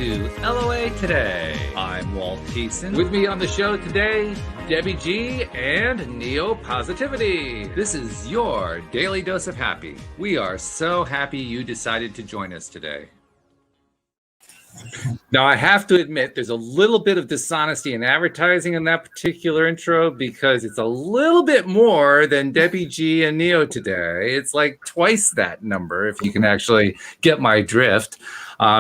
to LOA Today. I'm Walt Thiessen. With me on the show today, Debbie G and Neo Positivity. This is your daily dose of happy. We are so happy you decided to join us today. Now, I have to admit, there's a little bit of dishonesty in advertising in that particular intro because it's a little bit more than Debbie G and Neo today. It's like twice that number, if you can actually get my drift,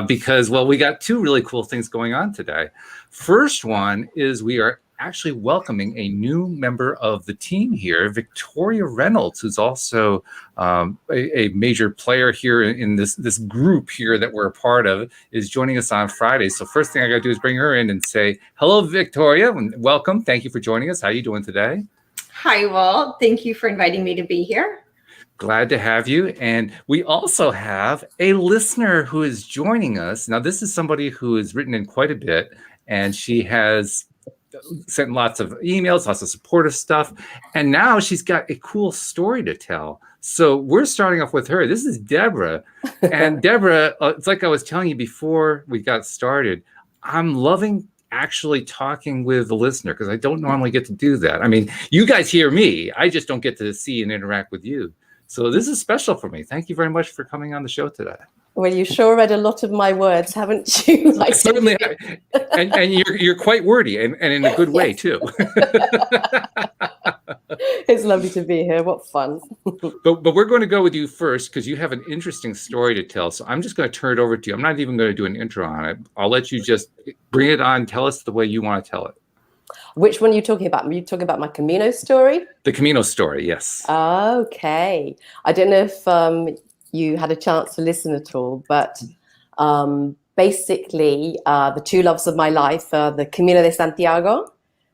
because, well, we got two really cool things going on today. First one is we are actually welcoming a new member of the team here, Victoria Reynolds, who's also a major player here in this group here that we're a part of, is joining us on Friday. So first thing I got to do is bring her in and say, hello, Victoria, and welcome. Thank you for joining us. How are you doing today? Hi, Walt. Thank you for inviting me to be here. Glad to have you. And we also have a listener who is joining us. Now, this is somebody who has written in quite a bit, and she has sent lots of emails, lots of supportive stuff. And now she's got a cool story to tell. So we're starting off with her. This is Deborah. And Deborah, it's like I was telling you before we got started, I'm loving actually talking with the listener because I don't normally get to do that. I mean, you guys hear me. I just don't get to see and interact with you. So this is special for me. Thank you very much for coming on the show today. Well, you sure read a lot of my words, haven't you? I certainly have. And you're quite wordy and in a good way, too. It's lovely to be here. What fun. But we're going to go with you first because you have an interesting story to tell. So I'm just going to turn it over to you. I'm not even going to do an intro on it. I'll let you just bring it on. Tell us the way you want to tell it. Which one are you talking about? Are you talking about my Camino story? The Camino story, yes. Okay. I don't know if you had a chance to listen at all, but basically the two loves of my life are the Camino de Santiago,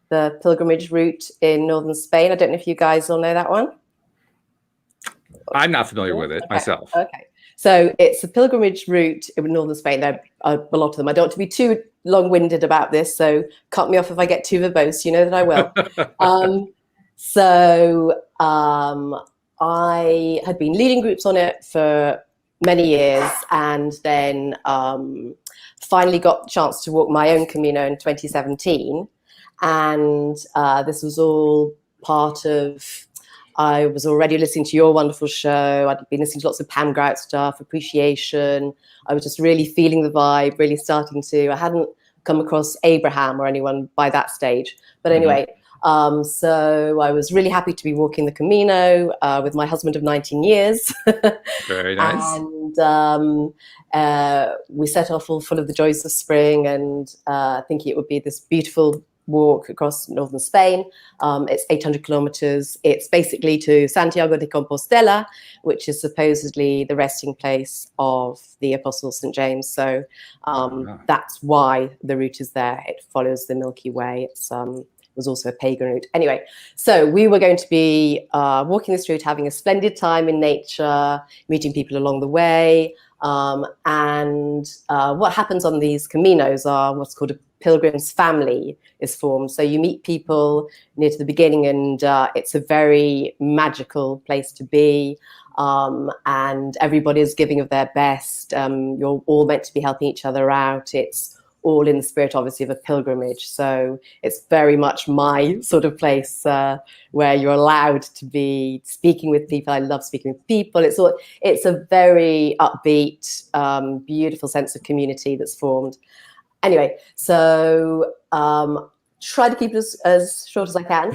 the pilgrimage route in northern Spain. I don't know if you guys all know that one. I'm not familiar with it myself. Okay. So it's a pilgrimage route in northern Spain. There are a lot of them. I don't want to be too long-winded about this, so cut me off if I get too verbose. You know that I will. I had been leading groups on it for many years, and then finally got a chance to walk my own Camino in 2017. And this was all part of, I was already listening to your wonderful show. I'd been listening to lots of Pam Grout stuff, appreciation. I was just really feeling the vibe, really starting to, I hadn't come across Abraham or anyone by that stage. But anyway, so I was really happy to be walking the Camino with my husband of 19 years. Very nice. And we set off all full of the joys of spring and thinking it would be this beautiful walk across northern Spain. It's 800 kilometers. It's basically to Santiago de Compostela, which is supposedly the resting place of the Apostle St. James. So that's why the route is there. It follows the Milky Way. It's was also a pagan route. Anyway, so we were going to be walking this route, having a splendid time in nature, meeting people along the way. And what happens on these Caminos are what's called a pilgrim's family is formed. So you meet people near to the beginning, and it's a very magical place to be. And everybody is giving of their best. You're all meant to be helping each other out. It's all in the spirit, obviously, of a pilgrimage. So it's very much my sort of place where you're allowed to be speaking with people. I love speaking with people. It's a very upbeat, beautiful sense of community that's formed. Anyway, so try to keep it as short as I can.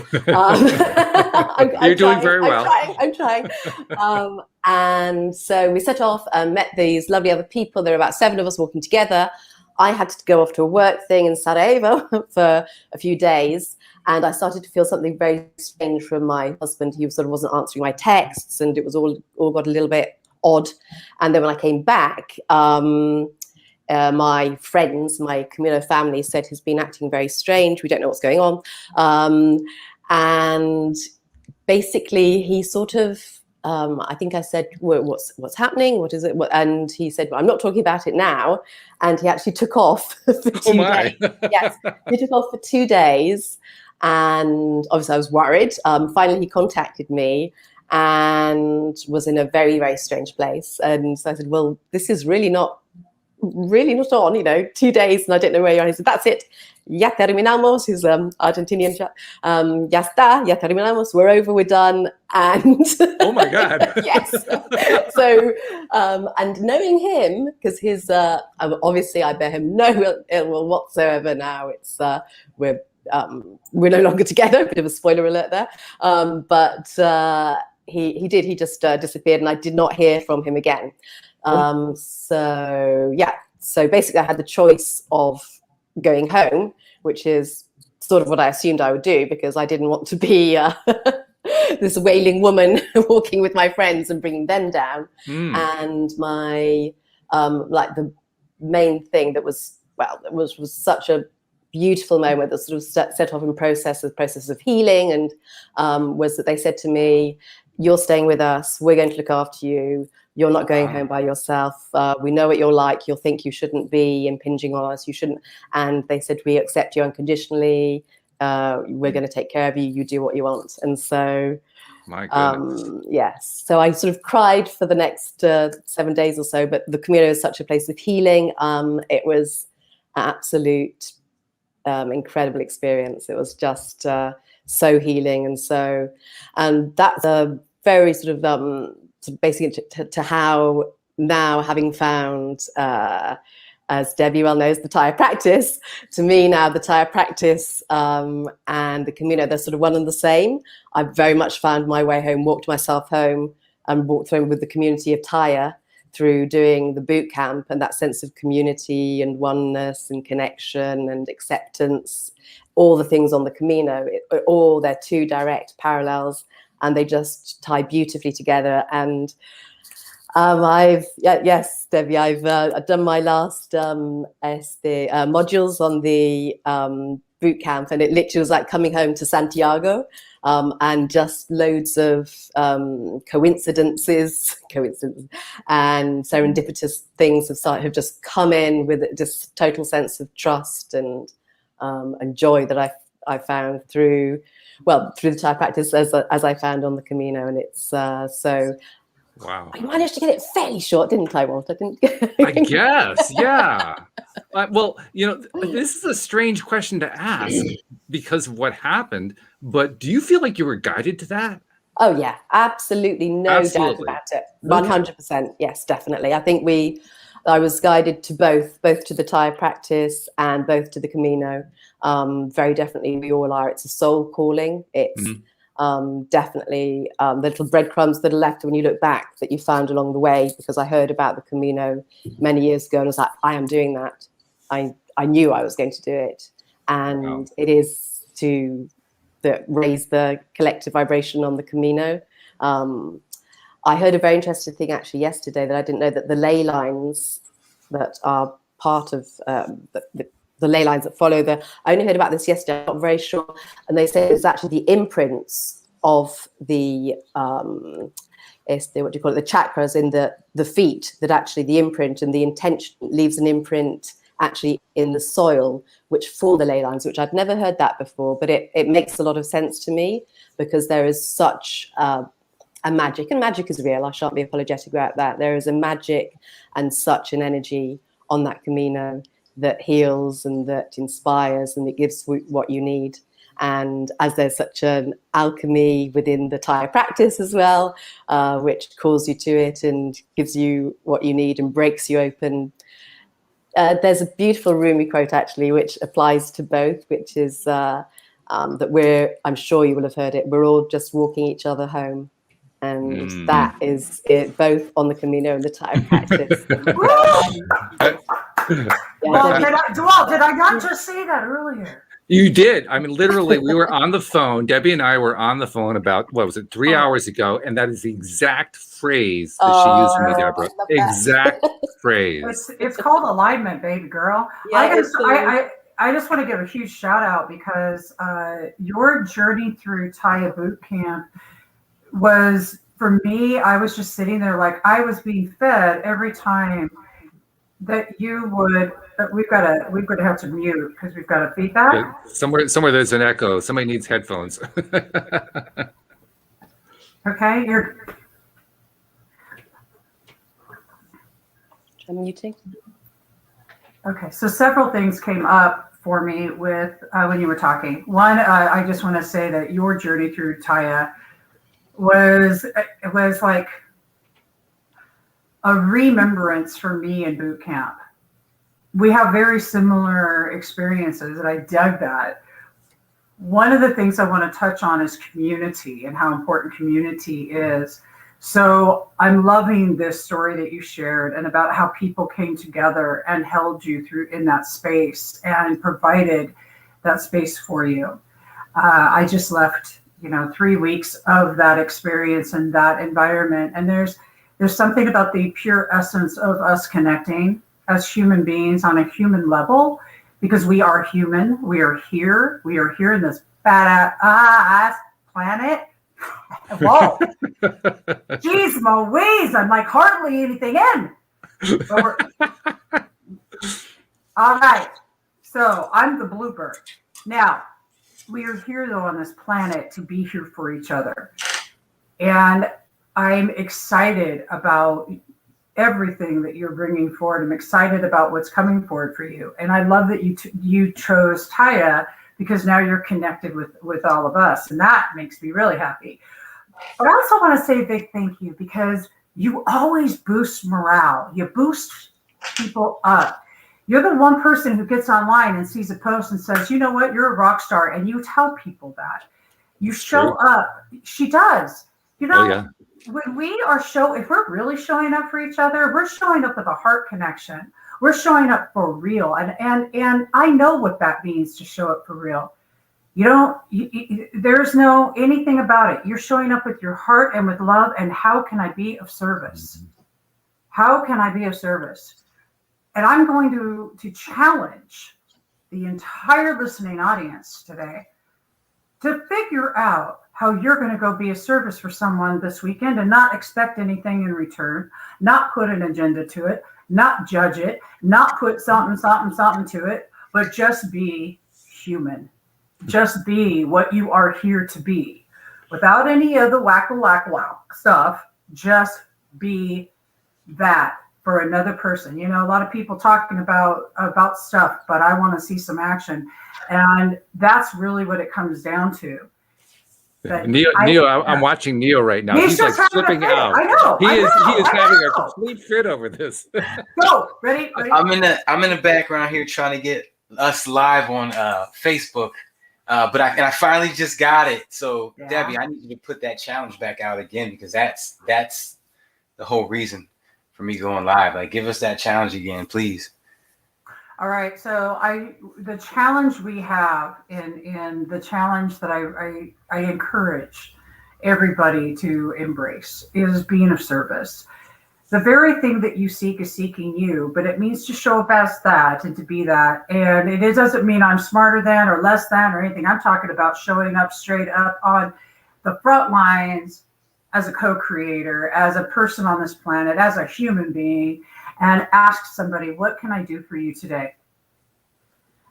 You're doing very well. I'm trying. And so we set off and met these lovely other people. There were about 7 of us walking together. I had to go off to a work thing in Sarajevo for a few days. And I started to feel something very strange from my husband. He sort of wasn't answering my texts, and it was all got a little bit odd. And then when I came back, my friends, my Camino family said he's been acting very strange. We don't know what's going on. And basically he sort of, I think I said, what's happening? What is it? And he said, well, I'm not talking about it now. And he actually took off for 2 days. Yes, he took off for 2 days. And obviously I was worried. Finally, he contacted me and was in a very, very strange place. And so I said, well, this is really not really not on, 2 days and I don't know where you are. He said, that's it. Ya terminamos, his Argentinian chat. Ya está, ya terminamos, we're over, we're done. And Oh my God. yes. So, and knowing him, because his, obviously I bear him no ill will whatsoever now. It's, we're no longer together, bit of a spoiler alert there. But he just disappeared and I did not hear from him again. So basically I had the choice of going home, which is sort of what I assumed I would do, because I didn't want to be this wailing woman walking with my friends and bringing them down. And my like the main thing that was such a beautiful moment that sort of set off in process of healing, and was that they said to me, you're staying with us, we're going to look after you. You're not going home by yourself. We know what you're like. You'll think you shouldn't be impinging on us. You shouldn't. And they said, we accept you unconditionally. We're going to take care of you. You do what you want. And so, my goodness. yes. So I sort of cried for the next 7 days or so. But the Camino is such a place of healing. It was an absolute incredible experience. It was just so healing. And that's a very sort of basically to how now, having found, as Debbie well knows, the Thai practice, to me now the Thai practice and the Camino, they're sort of one and the same. I very much found my way home, walked myself home, and walked home with the community of Thai through doing the boot camp, and that sense of community and oneness and connection and acceptance, all the things on the Camino, they're two direct parallels, and they just tie beautifully together. And yes, Debbie, I've done my last modules on the boot camp, and it literally was like coming home to Santiago, and just loads of coincidences and serendipitous things have just come in with just total sense of trust and joy that I found through the Thai practice as I found on the Camino. And it's so. Wow. I managed to get it fairly short, didn't I, Walt? I didn't. I guess, yeah. Well, this is a strange question to ask because of what happened, but do you feel like you were guided to that? Oh, yeah, absolutely. No doubt about it. 100%. Yes, definitely. I think I was guided to both to the Thai practice and both to the Camino. Very definitely, we all are. It's a soul calling. It's definitely the little breadcrumbs that are left when you look back that you found along the way, because I heard about the Camino many years ago and was like, I am doing that. I knew I was going to do it. And it is to raise the collective vibration on the Camino. I heard a very interesting thing actually yesterday that I didn't know, that the ley lines that are part of the ley lines that follow I only heard about this yesterday, I'm not very sure. And they say it's actually the imprints of the the chakras in the feet, that actually the imprint and the intention leaves an imprint actually in the soil, which for the ley lines, which I'd never heard that before, but it makes a lot of sense to me, because there is such a magic, and magic is real. I shan't be apologetic about that. There is a magic and such an energy on that Camino that heals and that inspires and it gives what you need. And as there's such an alchemy within the Thai practice as well, which calls you to it and gives you what you need and breaks you open. There's a beautiful Rumi quote actually, which applies to both, which is that I'm sure you will have heard it, we're all just walking each other home. And that is it, both on the Camino and the Thai practice. Well, did I not just say that earlier? You did. I mean, literally, we were on the phone. Debbie and I were on the phone about, 3 hours ago, and that is the exact phrase that she used for me, Deborah. Exact phrase. It's called alignment, baby girl. Yeah, I just want to give a huge shout out, because your journey through Thai boot camp was, for me, I was just sitting there like I was being fed every time that you would. We've got to have to mute because we've got a feedback. Yeah, somewhere there's an echo. Somebody needs headphones. Okay, I'm muting. Okay, so several things came up for me with when you were talking. One, I just want to say that your journey through Taya was like a remembrance for me in boot camp. We have very similar experiences, and I dug that. One of the things I want to touch on is community and how important community is. So I'm loving this story that you shared and about how people came together and held you through in that space and provided that space for you. I just left, 3 weeks of that experience and that environment. And there's something about the pure essence of us connecting as human beings on a human level, because we are human. We are here in this badass planet. Whoa. Jeez Louise, I'm like hardly anything in. All right. So I'm the bluebird. Now, we are here though on this planet to be here for each other. And I'm excited about everything that you're bringing forward. I'm excited about what's coming forward for you. And I love that you chose Taya, because now you're connected with all of us. And that makes me really happy. But I also want to say a big thank you, because you always boost morale. You boost people up. You're the one person who gets online and sees a post and says, you know what, you're a rock star. And you tell people that. You show up. She does. Oh, yeah. When we are if we're really showing up for each other, we're showing up with a heart connection. We're showing up for real. And I know what that means to show up for real. There's no anything about it. You're showing up with your heart and with love. And how can I be of service? How can I be of service? And I'm going to challenge the entire listening audience today to figure out how you're going to go be a service for someone this weekend and not expect anything in return, not put an agenda to it, not judge it, not put something to it, but just be human. Just be what you are here to be without any of the whack stuff. Just be that for another person. A lot of people talking about stuff, but I want to see some action. And that's really what it comes down to. Neo, I'm watching Neo right now. He's like flipping out. I know. He is having a complete fit over this. Go, ready? I'm in the background here trying to get us live on Facebook, but I finally just got it. So yeah. Debbie, I need you to put that challenge back out again, because that's the whole reason for me going live. Like, give us that challenge again, please. All right. So the challenge we have in the challenge that I encourage everybody to embrace is being of service. The very thing that you seek is seeking you, but it means to show up as that and to be that. And it doesn't mean I'm smarter than or less than or anything. I'm talking about showing up straight up on the front lines as a co-creator, as a person on this planet, as a human being, and ask somebody, what can I do for you today?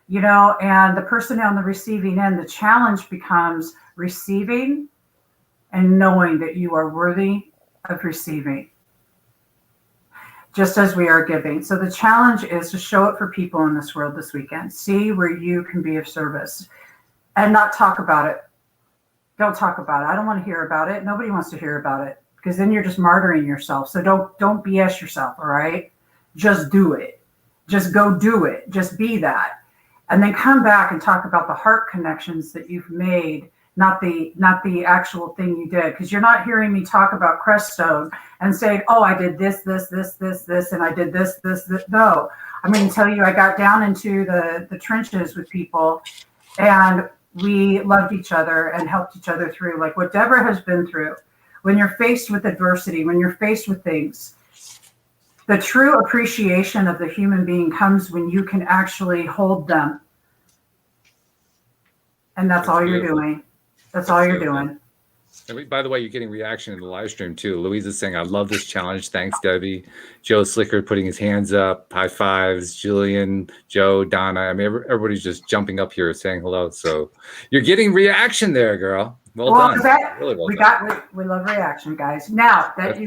And the person on the receiving end, the challenge becomes receiving and knowing that you are worthy of receiving, just as we are giving. So the challenge is to show up for people in this world this weekend. See where you can be of service and not talk about it. Don't talk about it. I don't want to hear about it. Nobody wants to hear about it, because then you're just martyring yourself. So don't BS yourself. All right. Just do it. Just go do it. Just be that. And then come back and talk about the heart connections that you've made, not the actual thing you did. Because you're not hearing me talk about Creststone and saying, oh, I did this, and I did this. No, I'm going to tell you, I got down into the trenches with people, and we loved each other and helped each other through, like what Deborah has been through. When you're faced with adversity, when you're faced with things, the true appreciation of the human being comes when you can actually hold them. And that's all you're doing. That's all you're doing. And by the way, you're getting reaction in the live stream too. Louise is saying, I love this challenge. Thanks, Debbie. Joe Slicker putting his hands up. High fives. Jillian, Joe, Donna. I mean, everybody's just jumping up here saying hello. So you're getting reaction there, girl. Well done. That, Really well done. we love reaction, guys. Now that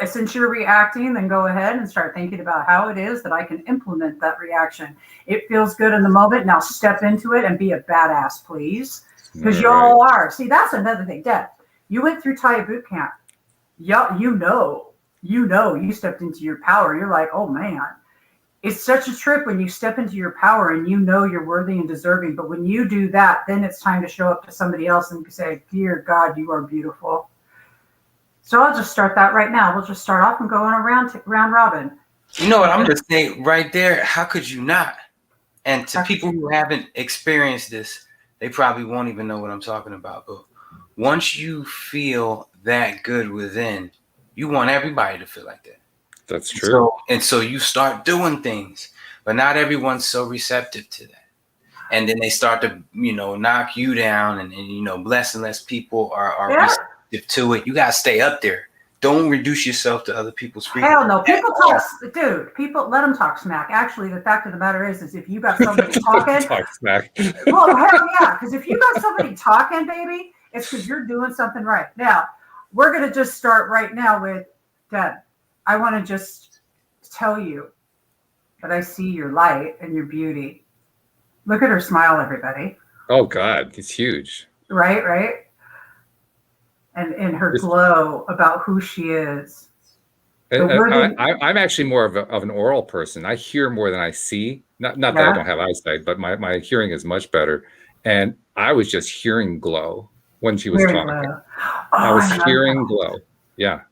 since you're reacting, then go ahead and start thinking about how it is that I can implement that reaction. It feels good in the moment. Now step into it and be a badass, please, because y'all are. See, that's another thing, Deb. You went through Taya boot camp. You stepped into your power. You're like, oh man. It's such a trip when you step into your power and you know you're worthy and deserving. But when you do that, then it's time to show up to somebody else and say, dear God, you are beautiful. So I'll just start that right now. We'll just start off and go on a round robin. You know what? I'm just saying right there, how could you not? And to people who haven't experienced this, they probably won't even know what I'm talking about. But once you feel that good within, you want everybody to feel like that. That's true. So you start doing things, but not everyone's so receptive to that. And then they start to, knock you down and less and less people are receptive to it. You got to stay up there. Don't reduce yourself to other people's freedom. Hell no. People talk, dude, let them talk smack. Actually, the fact of the matter is if you got somebody talking. Talk smack. Well, hell yeah. Because if you got somebody talking, baby, it's because you're doing something right. Now, we're going to just start right now with Deb. I want to just tell you that I see your light and your beauty. Look at her smile, everybody. Oh, God, it's huge. Right? And her glow about who she is. I'm actually more of an oral person. I hear more than I see. Not that I don't have eyesight, but my hearing is much better. And I was just hearing glow when she was talking. I was hearing glow. Yeah.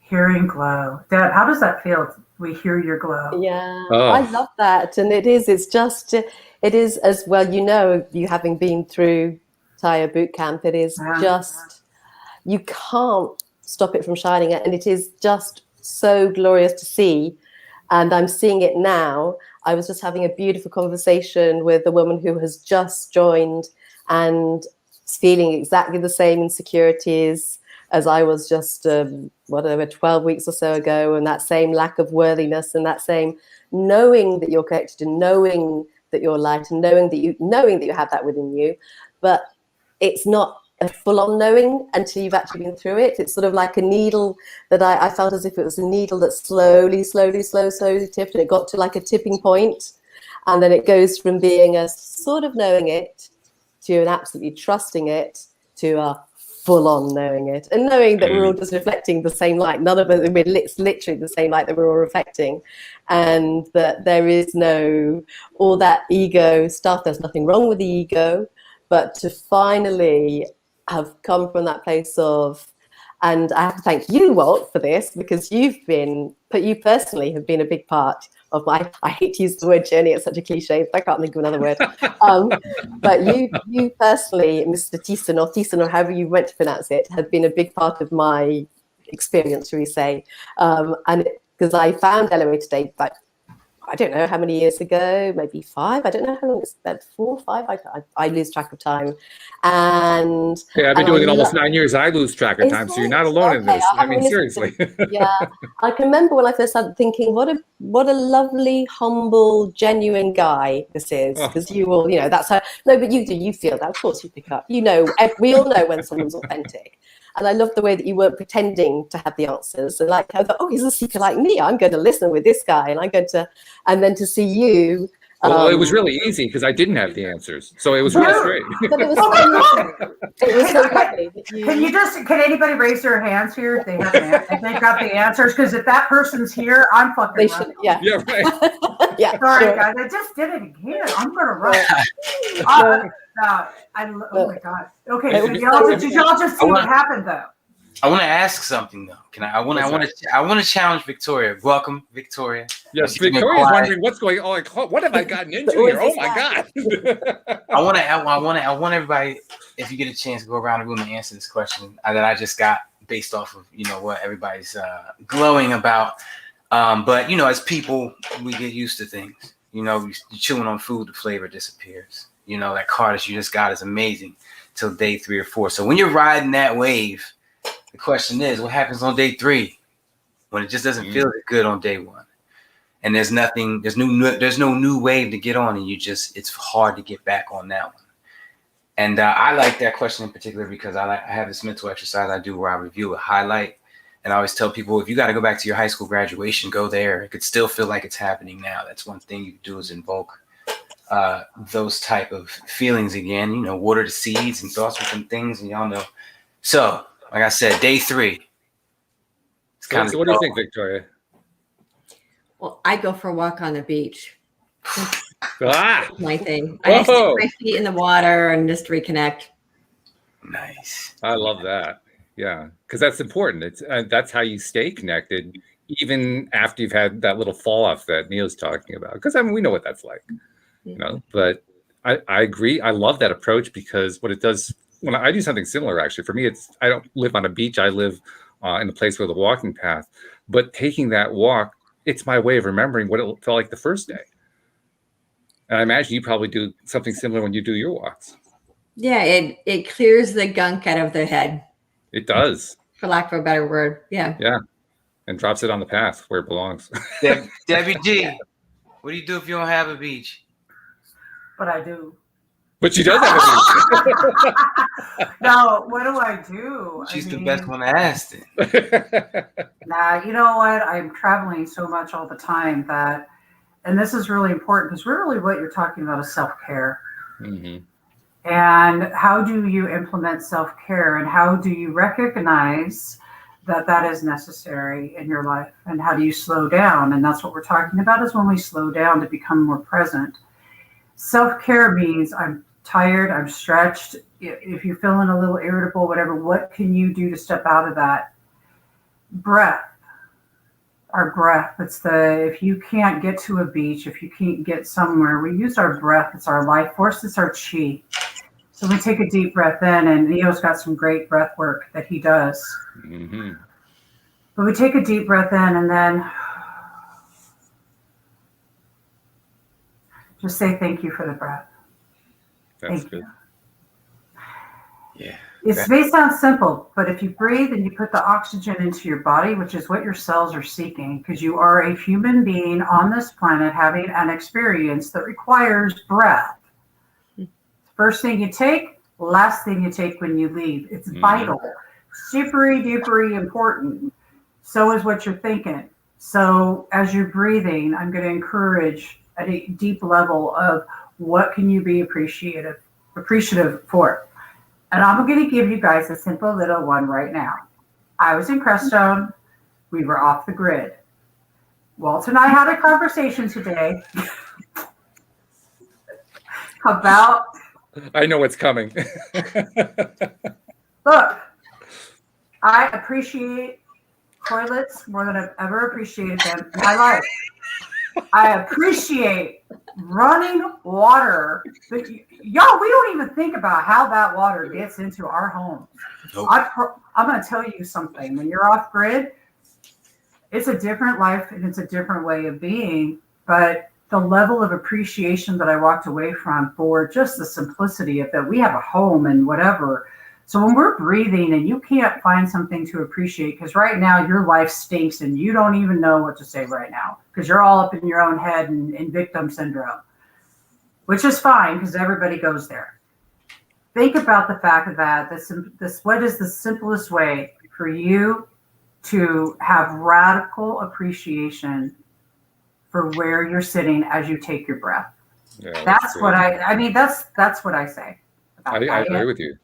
Hearing glow. Deb, how does that feel? We hear your glow. Yeah, I love that. And it is as well, you having been through Taya boot camp, it is just, you can't stop it from shining. And it is just so glorious to see. And I'm seeing it now. I was just having a beautiful conversation with a woman who has just joined and feeling exactly the same insecurities as I was just, 12 weeks or so ago, and that same lack of worthiness and that same knowing that you're connected and knowing that you're light and knowing that you have that within you, but it's not a full-on knowing until you've actually been through it. It's sort of like a needle that I felt as if it was a needle that slowly tipped, and it got to like a tipping point, and then it goes from being a sort of knowing it to an absolutely trusting it to a full-on knowing it, and knowing that we're all just reflecting the same light. None of us, it's literally the same light that we're all reflecting, and that there is no all that ego stuff. There's nothing wrong with the ego, but to finally have come from that place of, and I have to thank you, Walt, for this, because you personally have been a big part of my, I hate to use the word journey, it's such a cliche, I can't think of another word. But you personally, Mr. Thiessen, or however you went to pronounce it, have been a big part of my experience, shall we say. And because I found LOA today, like, I don't know how many years ago, maybe 5. I don't know how long it's been, 4 or 5. I lose track of time. And I've been doing it almost 9 years. I lose track of time, so you're not alone in this. I mean, seriously. Yeah, I can remember when I first started thinking, what a lovely, humble, genuine guy this is. Because you will, that's how. No, but you do. You feel that. Of course, you pick up. We all know when someone's authentic. And I love the way that you weren't pretending to have the answers. And like, I thought, he's a seeker like me. I'm going to listen with this guy, and then to see you. Well, it was really easy because I didn't have the answers, so it was really straight. But it was so lovely. It was so lovely. Can anybody raise their hands here if they have if they've got the answers? Because if that person's here, I'm fucking. They should, yeah, right. Yeah. Sorry, guys, I just did it again. I'm gonna run. Oh my god. Okay, so did y'all just see what happened though? I want to ask something though. Can I? I want to challenge Victoria. Welcome, Victoria. Yes, Victoria's wondering what's going on. Like, what have I gotten into here? Oh my god! I want everybody, if you get a chance, to go around the room and answer this question that I just got based off of what everybody's glowing about. But as people, we get used to things. You're chewing on food, the flavor disappears. That car that you just got is amazing till day 3 or 4. So when you're riding that wave, the question is, what happens on day 3 when it just doesn't feel as good on day 1? And there's no new wave to get on, and it's hard to get back on that one. And I like that question in particular because I have this mental exercise I do where I review a highlight. And I always tell people, if you got to go back to your high school graduation, go there. It could still feel like it's happening now. That's one thing you do is invoke those type of feelings again, you know, water the seeds and thoughts with some things. And y'all know. So, like I said, day 3. So what do you think, Victoria? Well, I go for a walk on the beach. Ah, My thing. I just stick my feet in the water and just reconnect. nice. I love that. Yeah, because that's important. It's that's how you stay connected, even after you've had that little fall off that Neil's talking about. Because I mean, we know what that's like, you know. But I agree. I love that approach because what it does when I do something similar, actually, for me, it's I don't live on a beach. I live in a place with a walking path. But taking that walk, it's my way of remembering what it felt like the first day. And I imagine you probably do something similar when you do your walks. Yeah, it clears the gunk out of the head, It does. for lack of a better word. Yeah. Yeah. And drops it on the path where it belongs. Debbie G, what do you do if you don't have a beach? But I do. But she does have a beach. No, what do I do? She's I the mean, best one to ask it. Nah, you know what? I'm traveling so much all the time that, and this is really important because really what you're talking about is self-care. Mm-hmm. And how do you implement self-care and how do you recognize that that is necessary in your life? And how do you slow down? And that's what we're talking about is when we slow down to become more present. Self-care means I'm tired, I'm stretched. If you're feeling a little irritable, whatever, what can you do to step out of that? Breath. Our breath. It's if you can't get to a beach, if you can't get somewhere, we use our breath. It's our life force. It's our chi. So we take a deep breath in, and Neo's got some great breath work that he does. Mm-hmm. But we take a deep breath in and then just say thank you for the breath. That's Thank good. you. Yeah. It may sound simple, but if you breathe and you put the oxygen into your body, which is what your cells are seeking, because you are a human being on this planet having an experience that requires breath. First thing you take, last thing you take when you leave. It's vital, supery dupery important. So is what you're thinking. So as you're breathing, I'm going to encourage at a deep level of what can you be appreciative for. And I'm going to give you guys a simple little one right now. I was in Crestone. We were off the grid. Walt and I had a conversation today about... I know what's coming. Look, I appreciate toilets more than I've ever appreciated them in my life. I appreciate running water. But y'all, we don't even think about how that water gets into our homes. Nope. I'm going to tell you something. When you're off grid, it's a different life and it's a different way of being. But the level of appreciation that I walked away from for just the simplicity of that we have a home and whatever. So when we're breathing and you can't find something to appreciate, because right now your life stinks and you don't even know what to say right now because you're all up in your own head and in victim syndrome, which is fine because everybody goes there. Think about the fact that what is the simplest way for you to have radical appreciation for where you're sitting as you take your breath. Yeah, that's what that's what I say. I agree with you.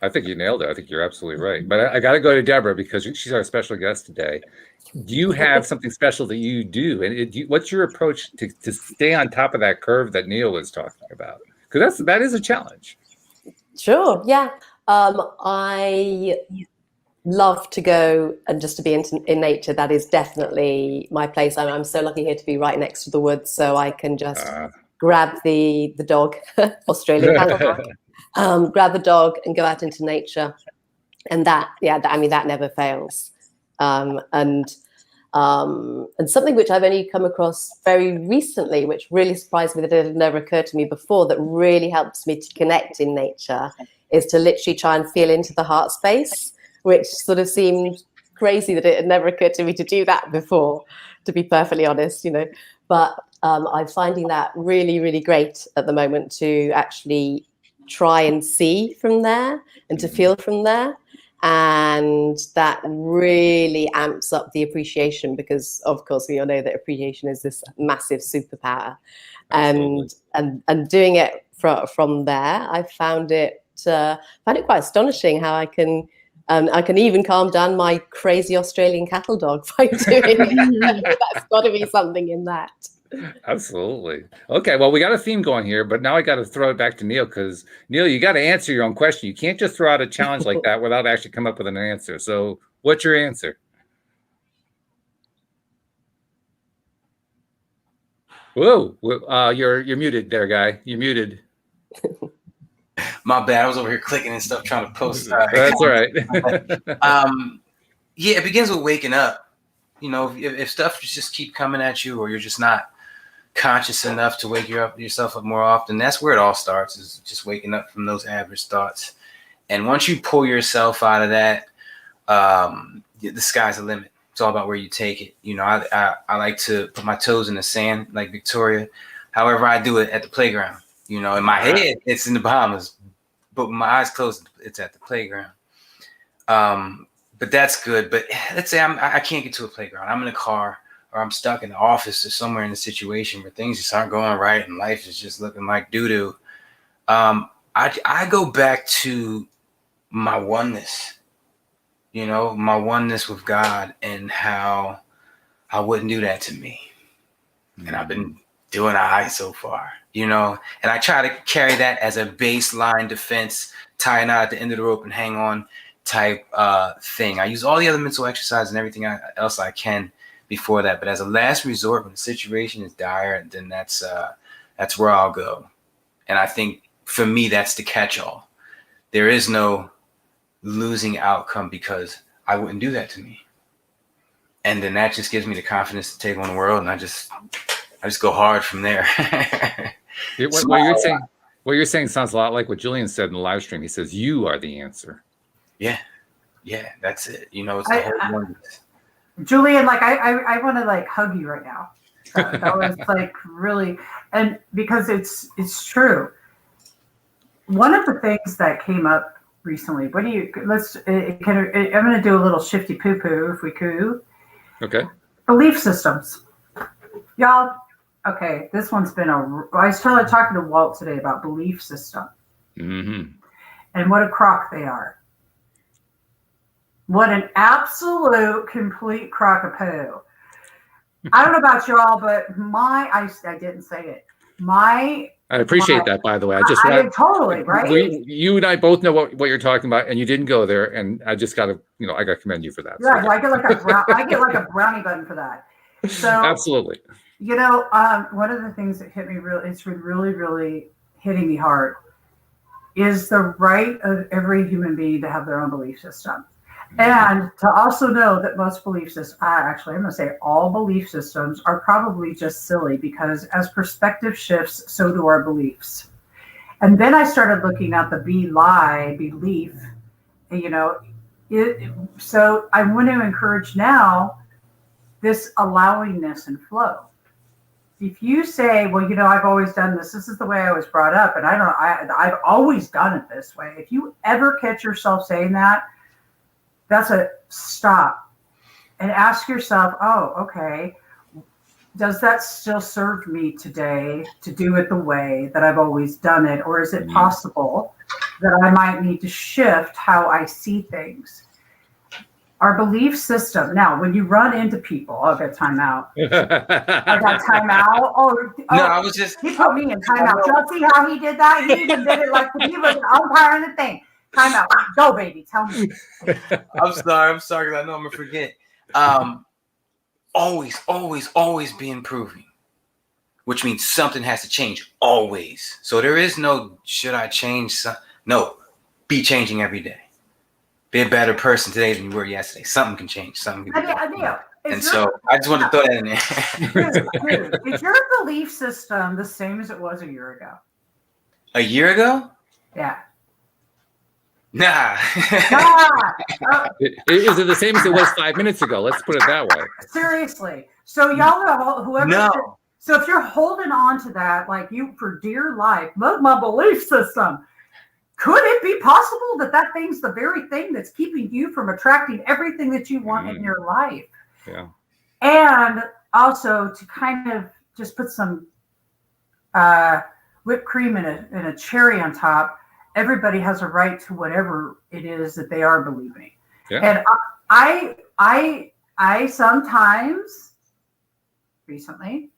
I think you nailed it. I think you're absolutely right. But I got to go to Deborah because she's our special guest today. Do you have something special that you do? And what's your approach to stay on top of that curve that Neil was talking about? Because that is a challenge. Sure. Yeah. I love to go and just to be in nature. That is definitely my place. I'm so lucky here to be right next to the woods, so I can just grab the dog, Australian cattle dog, grab the dog and go out into nature. And that never fails. And something which I've only come across very recently, which really surprised me that it had never occurred to me before, that really helps me to connect in nature, is to literally try and feel into the heart space, which sort of seemed crazy that it had never occurred to me to do that before, to be perfectly honest, But I'm finding that really, really great at the moment to actually try and see from there and to feel from there. And that really amps up the appreciation, because of course we all know that appreciation is this massive superpower. And doing it from there, I found it quite astonishing how I can even calm down my crazy Australian cattle dog by doing it. That's got to be something in that. Absolutely. Okay, well, we got a theme going here, but now I got to throw it back to Neil, because Neil, you got to answer your own question. You can't just throw out a challenge like that without actually come up with an answer. So what's your answer? Whoa, you're muted there, guy. You're muted. My bad. I was over here clicking and stuff, trying to post. That's all right. Yeah, it begins with waking up. You know, if stuff just keep coming at you, or you're just not conscious enough to wake yourself up more often, that's where it all starts, is just waking up from those average thoughts. And once you pull yourself out of that, the sky's the limit. It's all about where you take it. You know, I like to put my toes in the sand like Victoria. However, I do it at the playground. You know, in my head, it's in the Bahamas, but with my eyes closed, it's at the playground. But that's good. But let's say I can't get to a playground. I'm in a car, or I'm stuck in the office, or somewhere in a situation where things just aren't going right and life is just looking like doo-doo. I go back to my oneness, you know, my oneness with God, and how I wouldn't do that to me. And I've been doing all right so far, you know, and I try to carry that as a baseline defense, tie a knot at the end of the rope and hang on type thing. I use all the other mental exercise and everything else I can before that, but as a last resort, when the situation is dire, then that's where I'll go. And I think for me, that's the catch-all. There is no losing outcome, because I wouldn't do that to me. And then that just gives me the confidence to take on the world, and I just go hard from there. What you're saying sounds a lot like what Julian said in the live stream. He says, you are the answer. Yeah, that's it. You know, it's the whole oneness. Julian, like I want to like hug you right now. That was like really, and because it's true. One of the things that came up recently. I'm going to do a little shifty poo poo if we could. Okay. Belief systems, y'all. Okay, this one's been I was talking to Walt today about belief system, and what a crock they are. What an absolute complete crock of poo. I don't know about y'all, but I didn't say it. I appreciate that, by the way. I totally, right? You and I both know what you're talking about, and you didn't go there, and I just got to, I got to commend you for that. Yeah, so, I get like a brownie button for that. So absolutely. One of the things that hit me it's really, really hitting me hard, is the right of every human being to have their own belief system. And to also know that most belief systems, I'm going to say all belief systems are probably just silly, because as perspective shifts, so do our beliefs. And then I started looking at the belief, so I want to encourage now this allowingness and flow. If you say, well, I've always done this is the way I was brought up, and I've always done it this way. If you ever catch yourself saying that, that's a stop and ask yourself, oh, okay, does that still serve me today to do it the way that I've always done it? Or is it possible that I might need to shift how I see things? Our belief system. Now, when you run into people, I'll get time out. I got time out. No, I was just. He put me in time out. Y'all see how he did that? He even did it like he was an umpire in the thing. Time out. Go, baby. Tell me. I'm sorry, because I know I'm going to forget. Always be improving, which means something has to change always. So there is no, should I change? No, be changing every day. Be a better person today than you were yesterday. Something can change. Something can and so I just wanted to throw that in there. Dude, is your belief system the same as it was a year ago? A year ago? Yeah. Nah. Is it the same as it was 5 minutes ago? Let's put it that way. Seriously. So y'all know whoever. No. So if you're holding on to that, like you for dear life, my belief system, could it be possible that that thing's the very thing that's keeping you from attracting everything that you want in your life? Yeah. And also to kind of just put some whipped cream and a cherry on top, everybody has a right to whatever it is that they are believing. Yeah. And I sometimes recently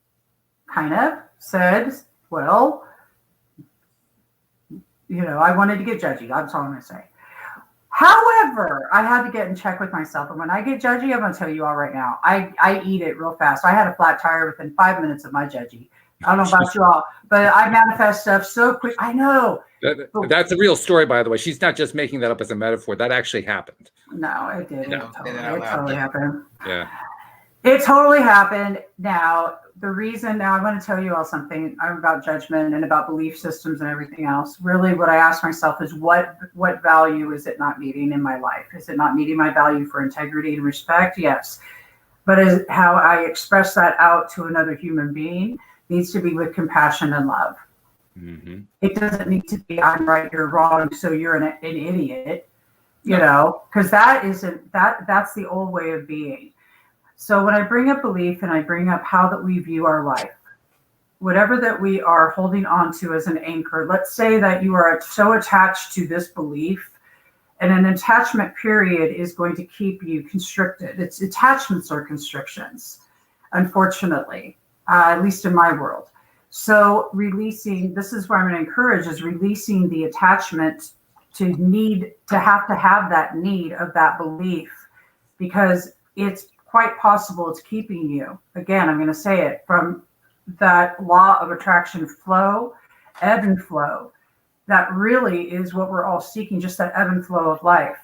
kind of said, well, I wanted to get judgy. That's all I'm going to say. However, I had to get in check with myself. And when I get judgy, I'm going to tell you all right now, I eat it real fast. I had a flat tire within 5 minutes of my judgy. I don't know about you all, but I manifest stuff so quick. I know. That's a real story, by the way. She's not just making that up as a metaphor. That actually happened. No, it didn't. No, It totally happened. Yeah. It totally happened. Now, I want to tell you all something about judgment and about belief systems and everything else. Really, what I ask myself is what value is it not meeting in my life? Is it not meeting my value for integrity and respect? Yes. But is how I express that out to another human being needs to be with compassion and love. Mm-hmm. It doesn't need to be I'm right, you're wrong, so you're an idiot, because that's the old way of being. So when I bring up belief and I bring up how that we view our life, whatever that we are holding on to as an anchor, let's say that you are so attached to this belief, and an attachment period is going to keep you constricted. It's attachments or constrictions, unfortunately, at least in my world. So this is where I'm going to encourage, is releasing the attachment to have that need of that belief, because it's quite possible it's keeping you, again, I'm going to say it, from that law of attraction flow, ebb and flow. That really is what we're all seeking, just that ebb and flow of life.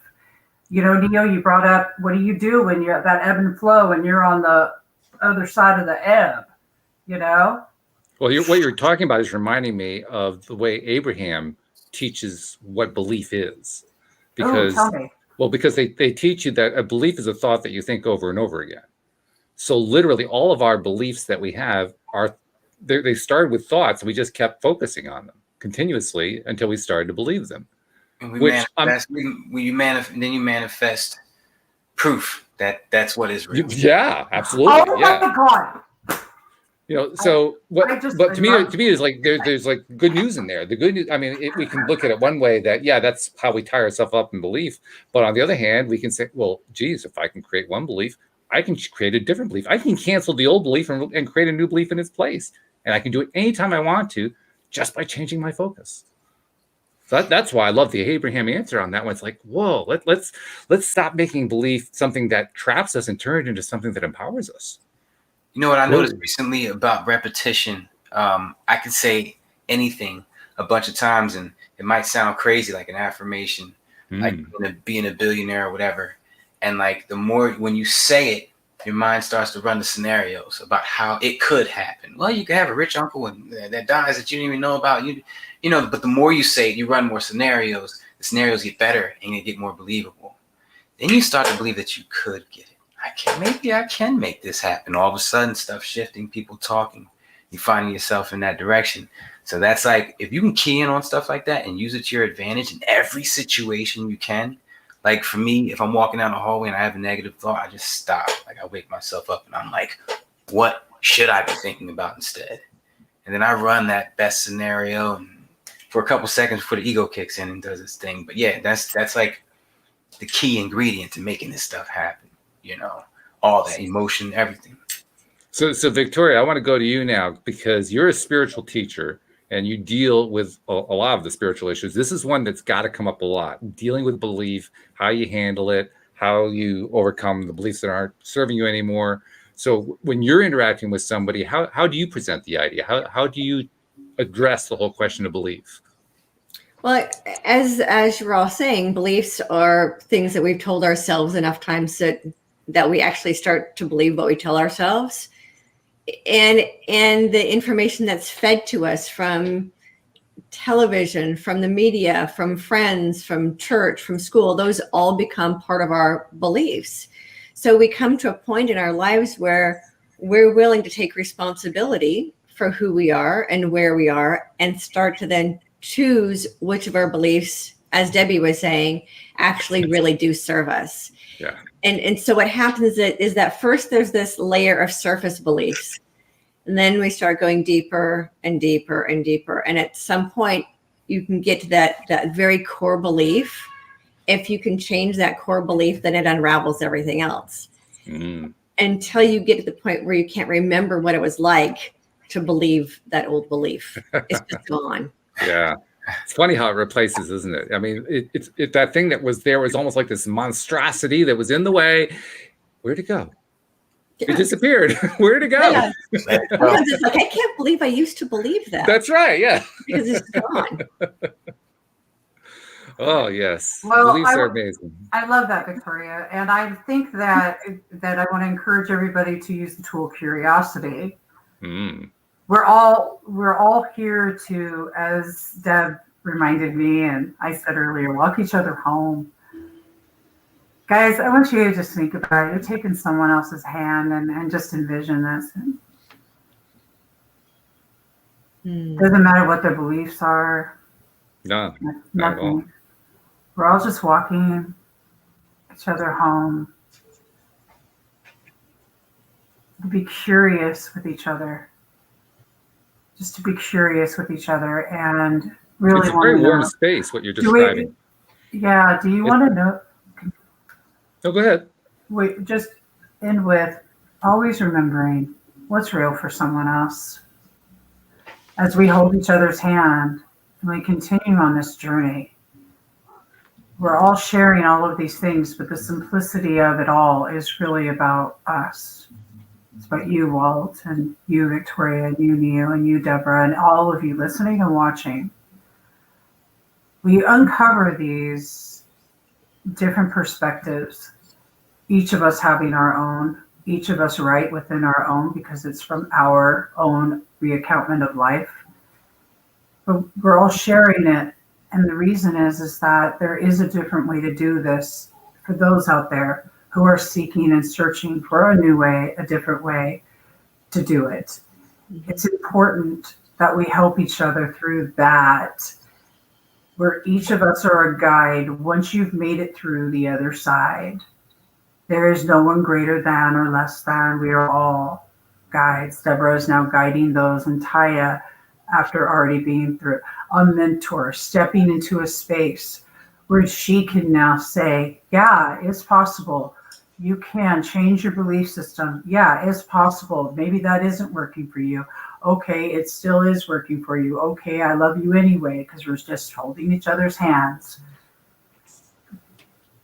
Neo, you brought up, what do you do when you're at that ebb and flow and you're on the other side of the ebb, Well, what you're talking about is reminding me of the way Abraham teaches what belief is. Tell me. Well, because they teach you that a belief is a thought that you think over and over again. So literally all of our beliefs that we have they started with thoughts, and we just kept focusing on them continuously until we started to believe them. And you manifest proof that that's what is real. Yeah, absolutely. Oh my God. But to me, it's like there's like good news in there. The good news, we can look at it one way that, that's how we tie ourselves up in belief. But on the other hand, we can say, well, geez, if I can create one belief, I can create a different belief. I can cancel the old belief and create a new belief in its place. And I can do it anytime I want to, just by changing my focus. So that's why I love the Abraham answer on that one. It's like, whoa, let's stop making belief something that traps us and turn it into something that empowers us. You know what I noticed recently about repetition? I could say anything a bunch of times, and it might sound crazy, like an affirmation, like being a billionaire or whatever. And like the more when you say it, your mind starts to run the scenarios about how it could happen. Well, you could have a rich uncle that dies that you didn't even know about. But the more you say it, you run more scenarios. The scenarios get better and you get more believable. Then you start to believe that you could get it. Maybe I can make this happen. All of a sudden, stuff shifting, people talking, you finding yourself in that direction. So that's like, if you can key in on stuff like that and use it to your advantage in every situation you can. Like for me, if I'm walking down the hallway and I have a negative thought, I just stop. Like I wake myself up and I'm like, what should I be thinking about instead? And then I run that best scenario for a couple seconds before the ego kicks in and does its thing. But yeah, that's like the key ingredient to making this stuff happen. All that emotion, everything. So Victoria, I want to go to you now, because you're a spiritual teacher and you deal with a lot of the spiritual issues. This is one that's got to come up a lot, dealing with belief, how you handle it, how you overcome the beliefs that aren't serving you anymore. So when you're interacting with somebody, how do you present the idea? How do you address the whole question of belief? Well, as you're all saying, beliefs are things that we've told ourselves enough times that we actually start to believe what we tell ourselves, and the information that's fed to us from television, from the media, from friends, from church, from school, those all become part of our beliefs. So we come to a point in our lives where we're willing to take responsibility for who we are and where we are, and start to then choose which of our beliefs, as Debbie was saying, actually really do serve us. Yeah. And so what happens is that first there's this layer of surface beliefs, and then we start going deeper and deeper and deeper. And at some point you can get to that very core belief. If you can change that core belief, then it unravels everything else. Until you get to the point where you can't remember what it was like to believe that old belief. It's just gone. Yeah. It's funny how it replaces, isn't it? I mean, it's that thing that was there was almost like this monstrosity that was in the way. Where'd it go? Yeah. It disappeared. Where'd it go? Yeah. Sometimes it's like, I can't believe I used to believe that. That's right. Yeah. Because it's gone. Oh, yes. Well, Beliefs are amazing. I love that, Victoria. And I think that I want to encourage everybody to use the tool curiosity. We're all here to, as Deb reminded me and I said earlier, walk each other home. Guys, I want you to just think about it. You're taking someone else's hand and just envision this. Doesn't matter what their beliefs are. No, not at all. Nothing. We're all just walking each other home. To be curious with each other. Just to be curious with each other and really it's a very warm space, what you're describing. Do you want to know? No, go ahead. Wait, just end with always remembering what's real for someone else. As we hold each other's hand and we continue on this journey, we're all sharing all of these things, but the simplicity of it all is really about us. It's about you, Walt, and you, Victoria, and you, Neo, and you, Deborah, and all of you listening and watching. We uncover these different perspectives, each of us having our own, each of us right within our own, because it's from our own reaccountment of life. But we're all sharing it. And the reason is that there is a different way to do this for those out there who are seeking and searching for a new way, a different way to do it. It's important that we help each other through that, where each of us are a guide. Once you've made it through the other side, there is no one greater than or less than. We are all guides. Deborah is now guiding those, and Taya, after already being through, a mentor, stepping into a space where she can now say, yeah, it's possible. You can change your belief system. Yeah, it's possible. Maybe that isn't working for you. Okay, it still is working for you. Okay, I love you anyway, because we're just holding each other's hands.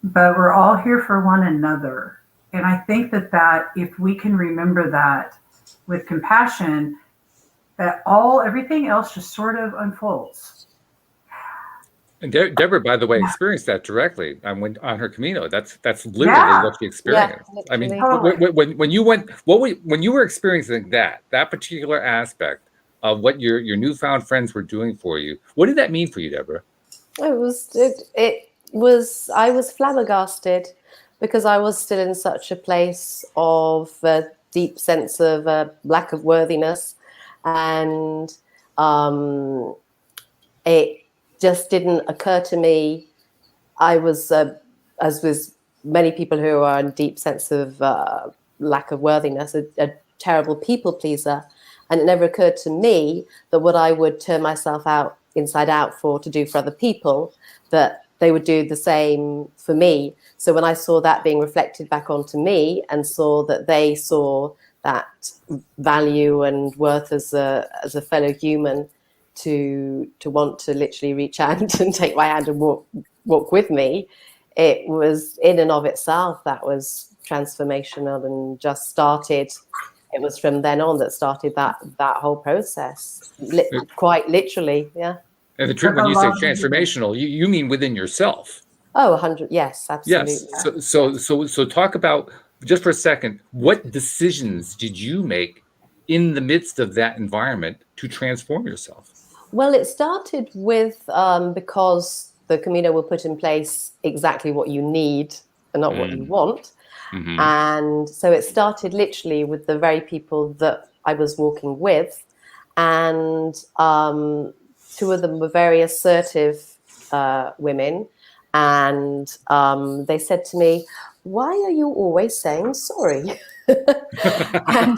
But we're all here for one another. And I think that if we can remember that with compassion, that everything else just sort of unfolds. And Deborah, by the way, experienced that directly on her Camino. That's literally what she experienced. Yeah, I mean, totally. when you went, when you were experiencing that particular aspect of what your newfound friends were doing for you, what did that mean for you, Deborah? I was flabbergasted, because I was still in such a place of a deep sense of lack of worthiness, and it just didn't occur to me. I was, as with many people who are in deep sense of lack of worthiness, a terrible people pleaser. And it never occurred to me that what I would turn myself out inside out to do for other people, that they would do the same for me. So when I saw that being reflected back onto me, and saw that they saw that value and worth as a fellow human, to want to literally reach out and take my hand and walk with me, it was in and of itself, that was transformational, and just started. It was from then on that started that whole process, quite literally, yeah. And the truth, when you say transformational, you mean within yourself. Oh, 100, yes, absolutely. Yes. So talk about, just for a second, what decisions did you make in the midst of that environment to transform yourself? Well, it started with, because the Camino will put in place exactly what you need and not what you want. Mm-hmm. And so it started literally with the very people that I was walking with. And two of them were very assertive women, and they said to me, "Why are you always saying sorry?" And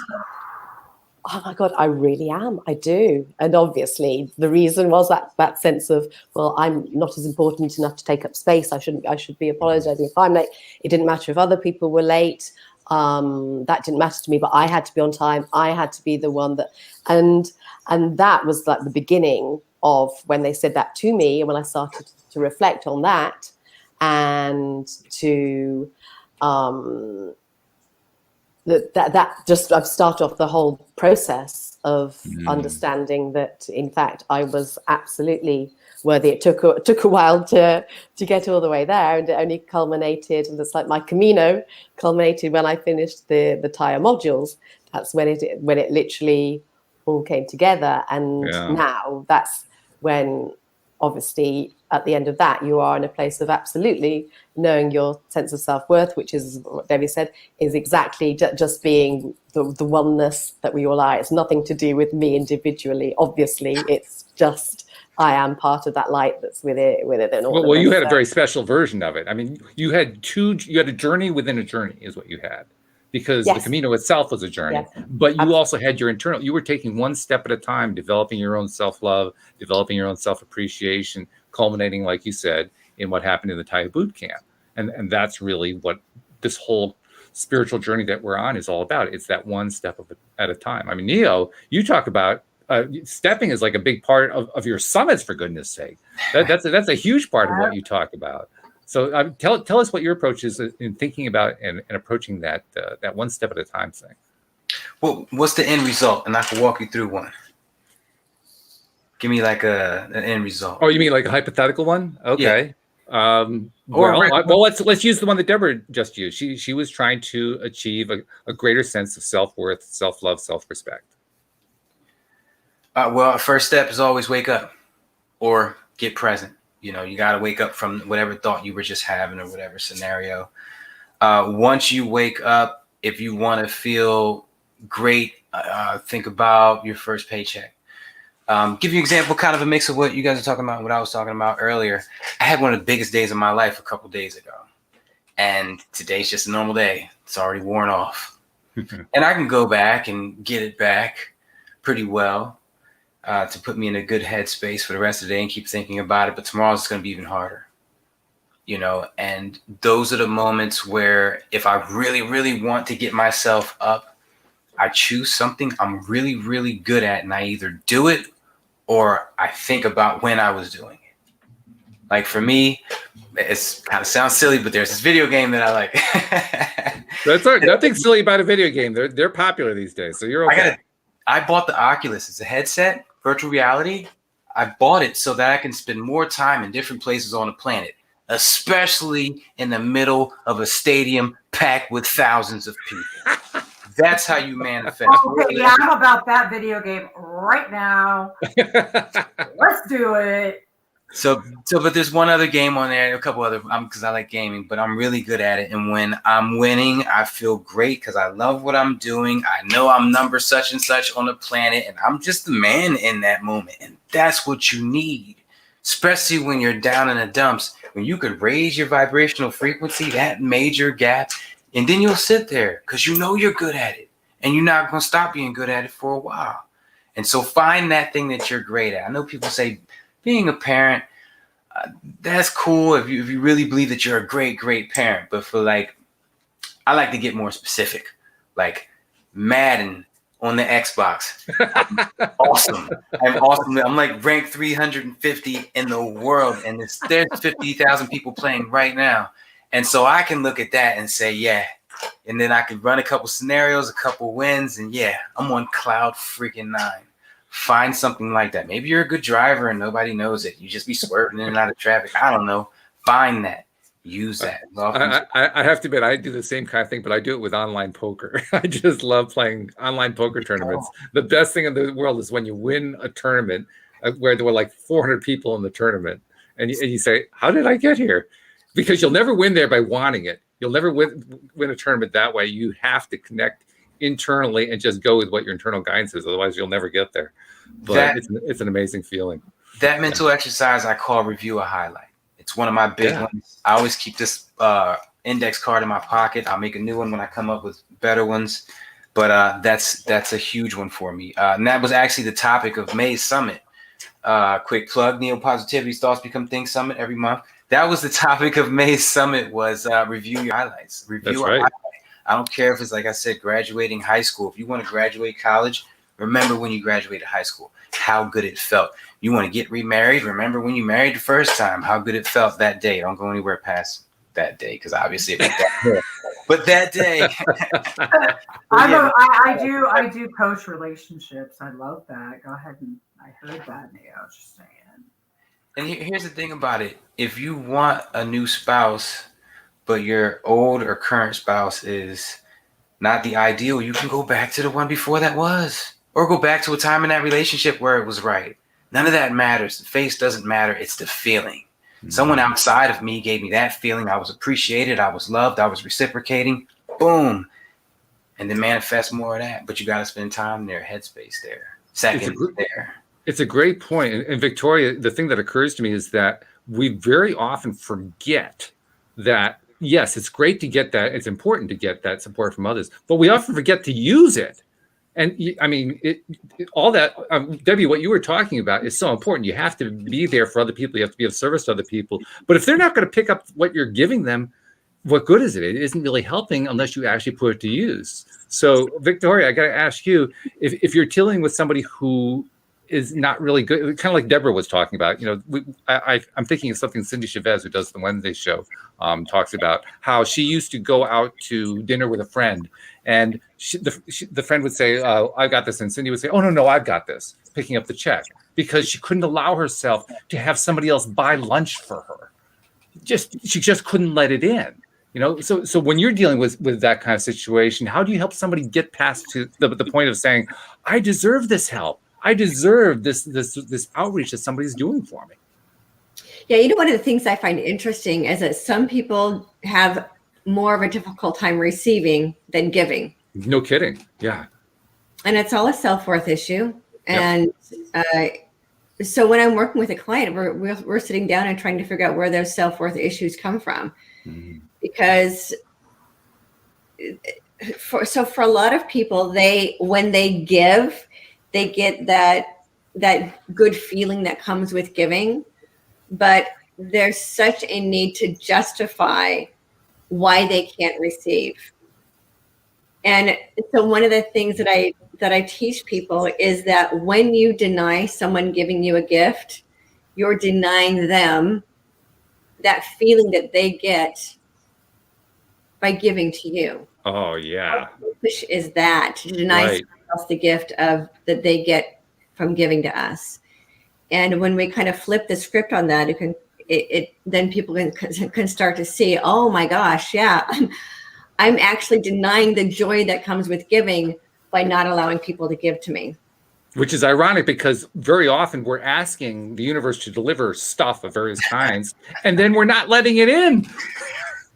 oh my God, I really am. I do. And obviously the reason was that sense of, well, I'm not as important enough to take up space. I should be apologizing if I'm late. It didn't matter if other people were late. That didn't matter to me, but I had to be on time. I had to be the one that, and that was like the beginning of when they said that to me. And when I started to reflect on that and to, that just I've started off the whole process of understanding that in fact I was absolutely worthy. It took a while to get all the way there, and it only culminated, and it's like my Camino culminated when I finished the tire modules. That's when it literally all came together, and now that's when obviously at the end of that you are in a place of absolutely knowing your sense of self-worth, which is what Debbie said, is exactly just being the oneness that we all are. It's nothing to do with me individually. Obviously, it's just I am part of that light that's with it and all. Well, you had a very special version of it. I mean, you had a journey within a journey is what you had, because the Camino itself was a journey, but you also had your internal, you were taking one step at a time, developing your own self-love, developing your own self-appreciation, culminating, like you said, in what happened in the Thai boot camp. And that's really what this whole spiritual journey that we're on is all about. It's that one step at a time. I mean, Neo, you talk about stepping is like a big part of your summits, for goodness sake. That's a huge part of what you talk about. So tell us what your approach is in thinking about and approaching that one step at a time thing. Well, what's the end result? And I can walk you through one. Give me like an end result. Oh, you mean like a hypothetical one? Okay. Yeah. Well, let's use the one that Deborah just used. She was trying to achieve a greater sense of self-worth, self-love, self-respect. Well, first step is always wake up or get present. You know, you got to wake up from whatever thought you were just having or whatever scenario. Once you wake up, if you want to feel great, think about your first paycheck. Give you an example, kind of a mix of what you guys are talking about, what I was talking about earlier. I had one of the biggest days of my life a couple days ago. And today's just a normal day. It's already worn off. And I can go back and get it back pretty well. To put me in a good headspace for the rest of the day and keep thinking about it. But tomorrow's it's going to be even harder, you know, and those are the moments where if I really, really want to get myself up, I choose something I'm really, really good at, and I either do it or I think about when I was doing it. Like for me, it's kind of sounds silly, but there's this video game that I like. That's all right. Nothing silly about a video game. They're popular these days, so you're okay. I bought the Oculus. It's a headset, virtual reality. I bought it so that I can spend more time in different places on the planet, especially in the middle of a stadium packed with thousands of people. That's how you manifest. Okay, yeah, I'm about that video game right now. Let's do it. But there's one other game on there, a couple other, because I like gaming, but I'm really good at it. And when I'm winning, I feel great because I love what I'm doing. I know I'm number such and such on the planet, and I'm just the man in that moment. And that's what you need, especially when you're down in the dumps, when you could raise your vibrational frequency, that major gap, and then you'll sit there because you know you're good at it, and you're not going to stop being good at it for a while. And so find that thing that you're great at. I know people say, being a parent, that's cool if you really believe that you're a great parent. But for I like to get more specific, like Madden on the Xbox. Awesome. I'm awesome. I'm like ranked 350 in the world, and there's 50,000 people playing right now. And so I can look at that and say, yeah. And then I can run a couple scenarios, a couple wins, and yeah, I'm on cloud freaking 9. Find something like that. Maybe you're a good driver and nobody knows it. You just be swerving in and out of traffic. I don't know. Find that. Use that. I have to admit, I do the same kind of thing, but I do it with online poker. I just love playing online poker tournaments. Oh. The best thing in the world is when you win a tournament where there were like 400 people in the tournament. And you say, how did I get here? Because you'll never win there by wanting it. You'll never win a tournament that way. You have to connect internally and just go with what your internal guidance is. Otherwise, you'll never get there. But it's an amazing feeling. that mental exercise I call review a highlight. It's one of my big ones. I always keep this index card in my pocket. I'll make a new one when I come up with better ones. But that's a huge one for me. And that was actually the topic of May's summit. Quick plug, Neo-Positivity's Thoughts Become Things Summit every month. That was the topic of May's summit, was review your highlights. Review a highlight. I don't care if it's, like I said, graduating high school. If you want to graduate college, remember when you graduated high school, how good it felt. You want to get remarried, remember when you married the first time, how good it felt that day. Don't go anywhere past that day, because obviously it was that day. But that day. I do coach relationships. I love that. Go ahead, and I heard that, Neo. I was just saying. And here's the thing about it. If you want a new spouse, but your old or current spouse is not the ideal, you can go back to the one before that was. Or go back to a time in that relationship where it was right. None of that matters. The face doesn't matter. It's the feeling. Mm-hmm. Someone outside of me gave me that feeling. I was appreciated. I was loved. I was reciprocating. Boom. And then manifest more of that. But you got to spend time there, headspace there, seconds there. It's a great point. And Victoria, the thing that occurs to me is that we very often forget that, yes, it's great to get that. It's important to get that support from others, but we often forget to use it. And I mean, all that, Debbie, what you were talking about is so important. You have to be there for other people. You have to be of service to other people. But if they're not going to pick up what you're giving them, what good is it? It isn't really helping unless you actually put it to use. So, Victoria, I got to ask you, if you're dealing with somebody who is not really good, kind of like Deborah was talking about, you know, I'm thinking of something Cindy Chavez, who does the Wednesday show, talks about how she used to go out to dinner with a friend, and the friend would say, I got this. And Cindy would say, oh, no, I've got this, picking up the check, because she couldn't allow herself to have somebody else buy lunch for her. She just couldn't let it in. You know, so when you're dealing with that kind of situation, how do you help somebody get past to the point of saying, I deserve this help. I deserve this outreach that somebody's doing for me. Yeah, you know, one of the things I find interesting is that some people have more of a difficult time receiving than giving. No kidding. Yeah. And it's all a self-worth issue. And so when I'm working with a client, we're sitting down and trying to figure out where those self-worth issues come from. Mm-hmm. Because for a lot of people, when they give, they get that good feeling that comes with giving, but there's such a need to justify why they can't receive. And so one of the things that I teach people is that when you deny someone giving you a gift, you're denying them that feeling that they get by giving to you. Oh yeah. How selfish is that, to deny someone else the gift of that they get from giving to us? And when we kind of flip the script on that, then people can start to see, oh my gosh, yeah, I'm actually denying the joy that comes with giving by not allowing people to give to me. Which is ironic, because very often we're asking the universe to deliver stuff of various kinds, and then we're not letting it in.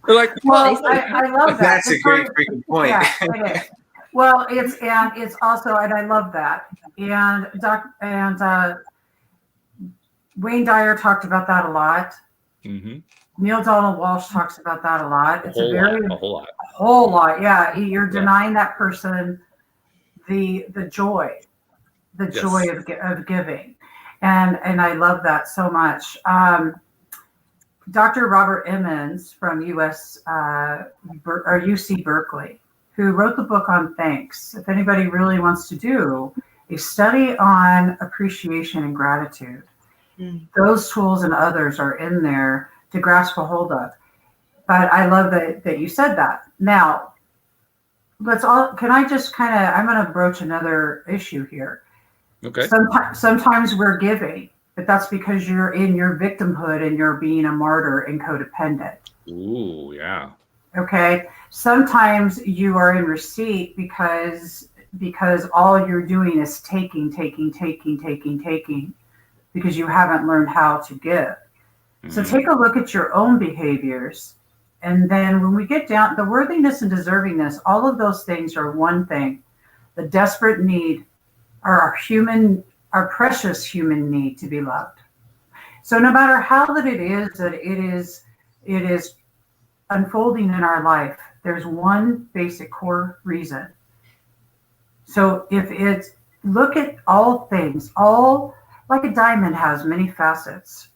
We're like, well, I love that. That's a great freaking point. Yeah, it is. Well, it's also, and I love that. And Wayne Dyer talked about that a lot. Mm-hmm. Neil Donald Walsh talks about that a lot. It's a whole lot. Yeah, you're denying that person the joy of giving, and I love that so much. Dr. Robert Emmons from UC Berkeley, who wrote the book on thanks. If anybody really wants to do a study on appreciation and gratitude, those tools and others are in there to grasp a hold of. But I love that you said that. Now, can I just I'm going to broach another issue here. Okay. Sometimes we're giving, but that's because you're in your victimhood and you're being a martyr and codependent. Ooh, yeah. Okay. Sometimes you are in receipt because all you're doing is taking, because you haven't learned how to give. Mm-hmm. So take a look at your own behaviors. And then when we get down, the worthiness and deservingness, all of those things are one thing. The desperate need, our precious human need to be loved. So no matter how that it is unfolding in our life, there's one basic core reason. So if it's, look at all things, all like a diamond has many facets.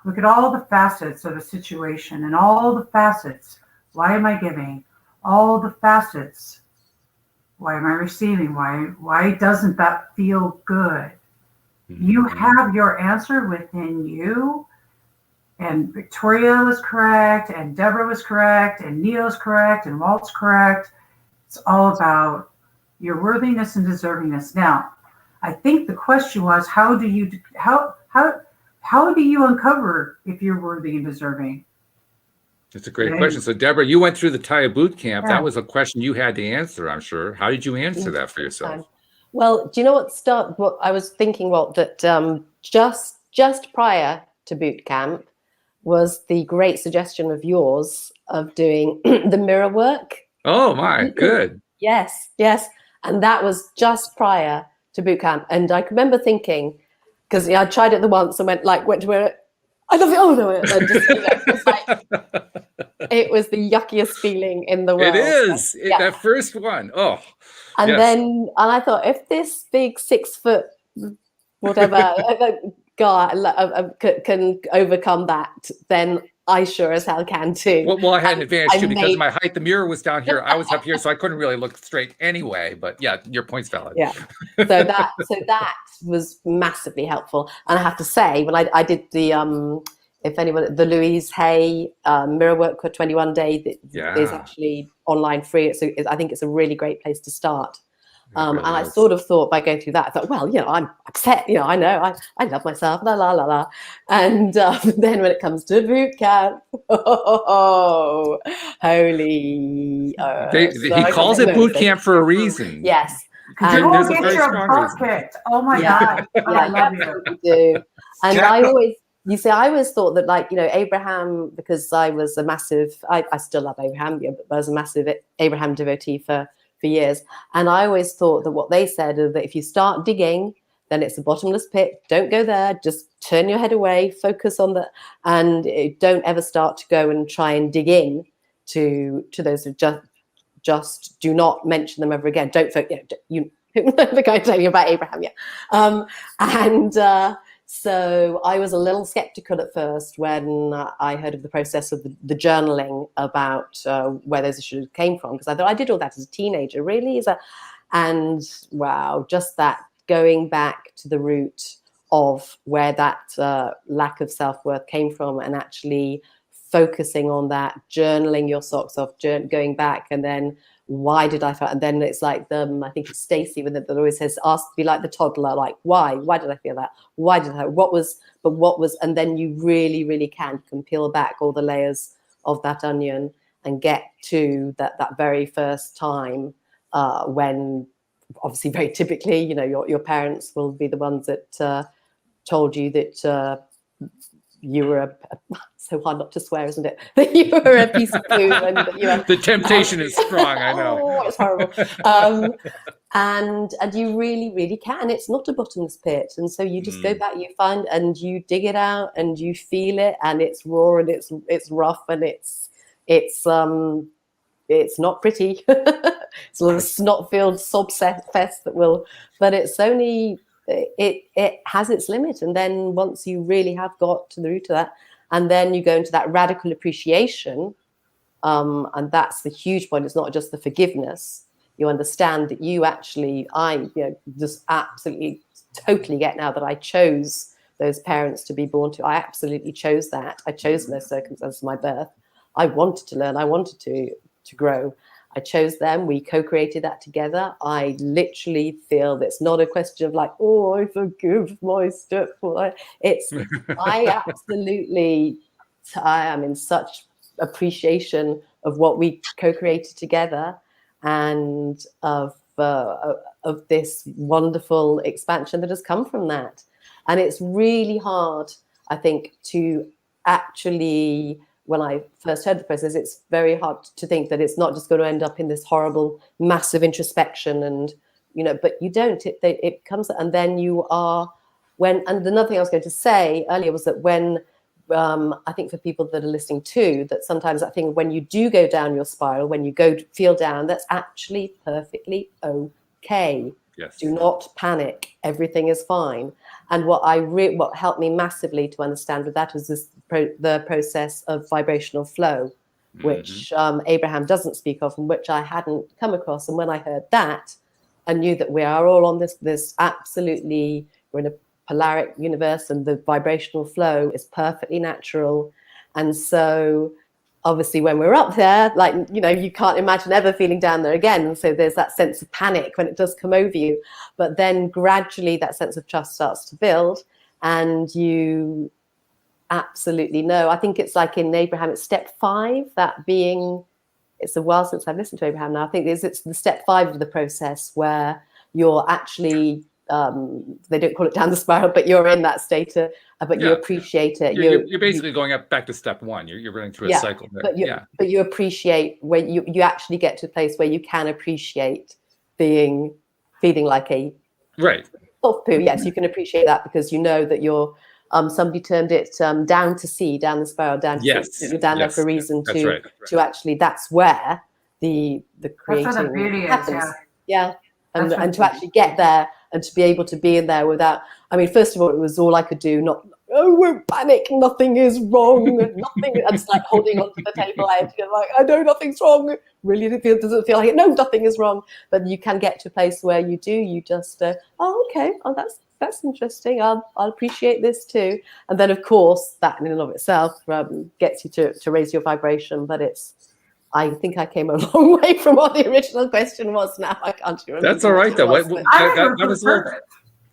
Look at all the facets of a situation and all the facets. Why am I giving? All the facets. Why am I receiving? Why doesn't that feel good? You have your answer within you. And Victoria was correct, and Deborah was correct, and Neo's correct, and Walt's correct. It's all about your worthiness and deservingness. Now, I think the question was, how do you uncover if you're worthy and deserving? It's a great question. So, Deborah, you went through the Taya boot camp. Yeah. That was a question you had to answer, I'm sure. How did you answer that for yourself? Well, do you know what I was thinking, Walt, that just prior to boot camp was the great suggestion of yours of doing the mirror work. Oh my, good. Yes. And that was just prior to boot camp. And I remember thinking, because I tried it the once and went to where I love it. Oh no! And just, it was the yuckiest feeling in the world. It is. That first one. Oh. And yes. then I thought, if this big 6 foot whatever guy can overcome that, then I sure as hell can too. Well, I had an advantage too because of my height. The mirror was down here. I was up here, so I couldn't really look straight anyway. But yeah, your point's valid. Yeah. So that was massively helpful. And I have to say, when I did the the Louise Hay mirror work for 21 Day is actually online free. So I think it's a really great place to start. And I sort of thought, by going through that, I thought, well, I'm upset. I know I love myself, la la la la. And then when it comes to boot camp, holy! He calls it boot camp for a reason. Yes. You there's won't a get very your strong butt reason. kicked. Oh my God! I love you. Do. And I always thought that, Abraham, because I was a massive, I still love Abraham, but I was a massive Abraham devotee for years. And I always thought that what they said is that if you start digging, then it's a bottomless pit. Don't go there. Just turn your head away, focus on and don't ever start to go and try and dig in to those who just do not mention them ever again. Don't forget, the guy telling you about Abraham, so I was a little skeptical at first when I heard of the process of the journaling about where those issues came from, because I thought I did all that as a teenager. Really, and wow, just that going back to the root of where that lack of self-worth came from, and actually focusing on that, journaling your socks off, going back, and then why did I feel? And then it's like I think it's Stacey that always says, be like the toddler, like why did I feel that? Why did I? What was? And then you really, really can peel back all the layers of that onion and get to that very first time when, obviously, very typically, your parents will be the ones that told you that you were so hard not to swear, isn't it? That you were a piece of poo, and that you were, the temptation is strong. I know. Oh, it's horrible. And you really, really can. It's not a bottomless pit, and so you just go back, you find, and you dig it out, and you feel it, and it's raw, and it's rough, and it's not pretty. It's a little snot-filled sob fest but it's only. It has its limit, and then once you really have got to the root of that, and then you go into that radical appreciation, and that's the huge point. It's not just the forgiveness. You understand that I just absolutely totally get now that I chose those parents to be born to. I absolutely chose that. I chose those circumstances of my birth. I wanted to learn. I wanted to grow. I chose them. We co-created that together. I literally feel that it's not a question of like, oh, I forgive my stepfather. I am in such appreciation of what we co-created together, and of this wonderful expansion that has come from that. And it's really hard, I think, to actually. When I first heard the process, it's very hard to think that it's not just going to end up in this horrible, massive introspection, and but you don't. It comes, and then you are and another thing I was going to say earlier was that when I think for people that are listening too, that sometimes I think when you do go down your spiral, when you feel down, that's actually perfectly okay. Yes. Do not panic. Everything is fine. And what helped me massively to understand with that is the process of vibrational flow, which Abraham doesn't speak of, and which I hadn't come across. And when I heard that, I knew that we are all on this absolutely, we're in a polaric universe, and the vibrational flow is perfectly natural. And so obviously when we're up there, like, you can't imagine ever feeling down there again. And so there's that sense of panic when it does come over you. But then gradually that sense of trust starts to build, and you absolutely know. I think it's like in Abraham, it's step 5, that being, it's a while since I've listened to Abraham now. I think it's the step 5 of the process where you're actually, they don't call it down the spiral, but you're in that state, but you appreciate it. You're basically going back to step 1. You're running through a cycle. But you appreciate when you actually get to a place where you can appreciate feeling like a soft poo. Yes, you can appreciate that because you know that you're, somebody termed it down to sea, down the spiral, down to sea. You're down there for a reason to actually, that's where the creating that's what the beauty happens. is, And to actually get there and to be able to be in there without, I mean, first of all, it was all I could do, not, won't panic, nothing is wrong, nothing. I'm just like holding onto the table edge, like, I know nothing's wrong. Really doesn't feel like it. No, nothing is wrong. But you can get to a place where you just, okay, that's interesting. I'll appreciate this too. And then, of course, that in and of itself gets you to raise your vibration. But I think I came a long way from what the original question was. Now I can't remember. That's all right, though.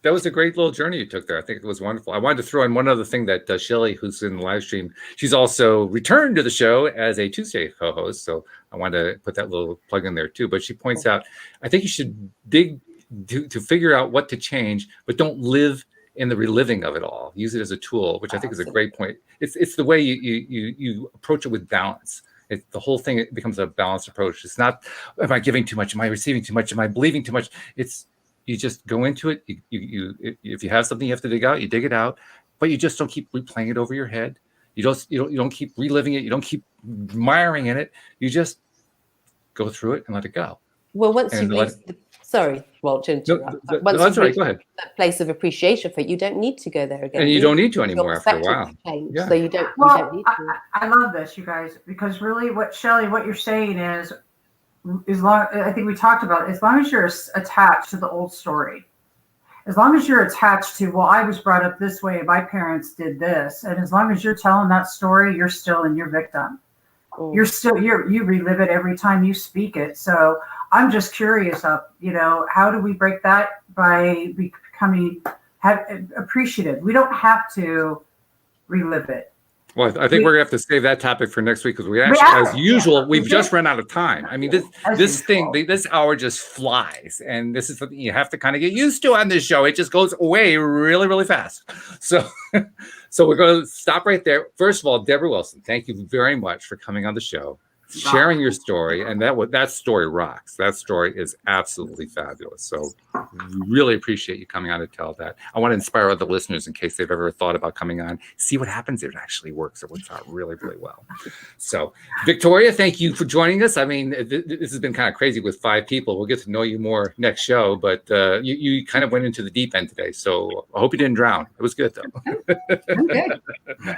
That was a great little journey you took there. I think it was wonderful. I wanted to throw in one other thing that Shelly, who's in the live stream, she's also returned to the show as a Tuesday co-host. So I wanted to put that little plug in there too. But she points out, I think you should dig to figure out what to change, but don't live in the reliving of it all. Use it as a tool, which I think is a great point. It's the way you approach it with balance. The whole thing, it becomes a balanced approach. It's not, am I giving too much? Am I receiving too much? Am I believing too much? It's, you just go into it. If you have something you have to dig out, you dig it out, but you just don't keep replaying it over your head. You don't keep reliving it. You don't keep miring in it. You just go through it and let it go. Well, once you reach sorry, Walt, once you reach that place of appreciation for it, you don't need to go there again. And you don't need to anymore after a while. So you don't need to. I love this, you guys, because really what you're saying is I think we talked about it, as long as you're attached to the old story, as long as you're attached to, well, I was brought up this way, my parents did this, and as long as you're telling that story, you're still in your victim. You're still, you relive it every time you speak it. So I'm just curious of, how do we break that by becoming appreciative? We don't have to relive it. Well, I think we're gonna have to save that topic for next week because we actually, as usual, we've just run out of time. I mean, this hour just flies, and this is something you have to kind of get used to on this show. It just goes away really, really fast. So we're going to stop right there. First of all, Deborah Wilson, thank you very much for coming on the show, sharing your story, and that story rocks. That story is absolutely fabulous. So we really appreciate you coming on to tell that. I want to inspire other listeners in case they've ever thought about coming on, see what happens if it actually works. It works out really, really well. So Victoria, thank you for joining us. I mean, this has been kind of crazy with 5 people. We'll get to know you more next show, but you kind of went into the deep end today. So I hope you didn't drown. It was good though. Okay.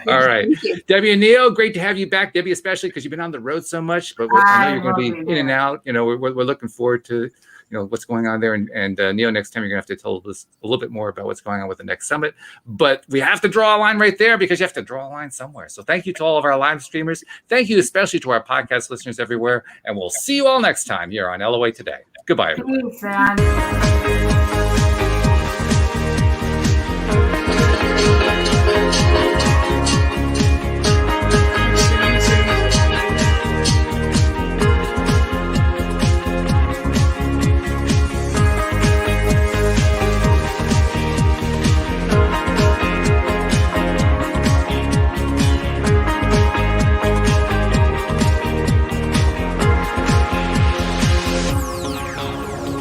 All right. Debbie and Neil, great to have you back. Debbie, especially because you've been on the road so much, but I know you're going to be in and out. We're looking forward to what's going on there, and Neil, next time you're gonna have to tell us a little bit more about what's going on with the next summit. But we have to draw a line right there because you have to draw a line somewhere. So thank you to all of our live streamers. Thank you especially to our podcast listeners everywhere, and we'll see you all next time here on LOA Today. Goodbye, everyone. Thanks, man.